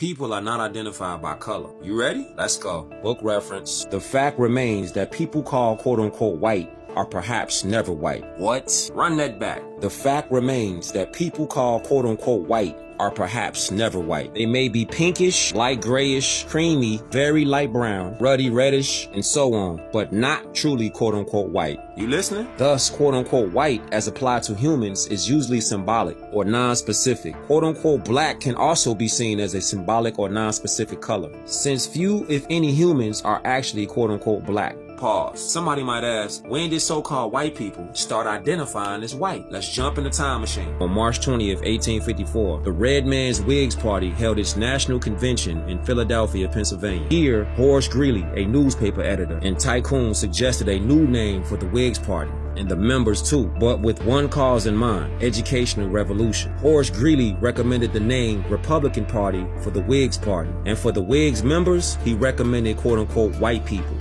people are not identified by color. You ready? Let's go. Book reference. The fact remains that people called quote-unquote white are perhaps never white. What? Run that back. The fact remains that people called quote-unquote white are perhaps never white. They may be pinkish, light grayish, creamy, very light brown, ruddy reddish, and so on, but not truly quote-unquote white. You listening? Thus, quote-unquote white, as applied to humans, is usually symbolic or non-specific. Quote-unquote black can also be seen as a symbolic or non-specific color, since few, if any, humans are actually quote-unquote black. Pause. Somebody might ask, when did so-called white people start identifying as white? Let's jump in the time machine. On March 20th, 1854, the Red Man's Whigs Party held its national convention in Philadelphia, Pennsylvania. Here, Horace Greeley, a newspaper editor and tycoon, suggested a new name for the Whigs Party, and the members too, but with one cause in mind: educational revolution. Horace Greeley recommended the name Republican Party for the Whigs Party, and for the Whigs members, he recommended quote-unquote white people.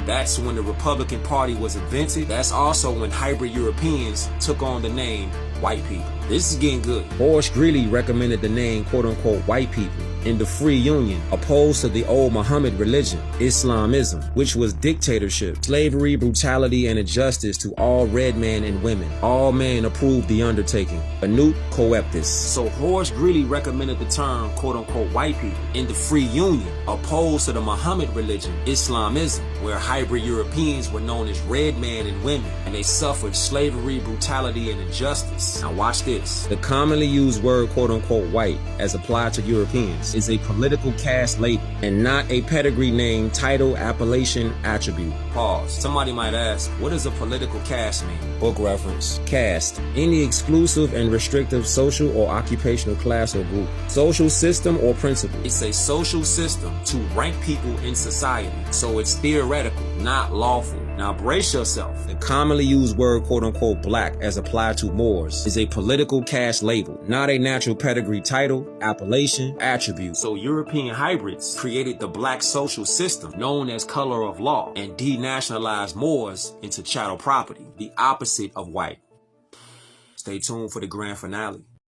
That's when the Republican Party was invented. That's also when hybrid Europeans took on the name white people. This is getting good. Horace Greeley recommended the name quote-unquote white people in the Free Union, opposed to the old Muhammad religion, Islamism, which was dictatorship, slavery, brutality, and injustice to all red men and women. All men approved the undertaking. Anut coeptis. So Horace Greeley recommended the term quote-unquote white people in the Free Union, opposed to the Muhammad religion, Islamism, where hybrid Europeans were known as red men and women, and they suffered slavery, brutality, and injustice. Now watch this. The commonly used word quote-unquote white, as applied to Europeans, is a political caste label and not a pedigree name, title, appellation, attribute. Pause. Somebody might ask, what does a political caste mean? Book reference. Caste: any exclusive and restrictive social or occupational class or group. Social system or principle. It's a social system to rank people in society, so it's theoretical, not lawful. Now brace yourself. The commonly used word quote-unquote black, as applied to Moors, is a political caste label, not a natural pedigree, title, appellation, attribute. So European hybrids created the black social system known as color of law and denationalized Moors into chattel property, the opposite of white. Stay tuned for the grand finale.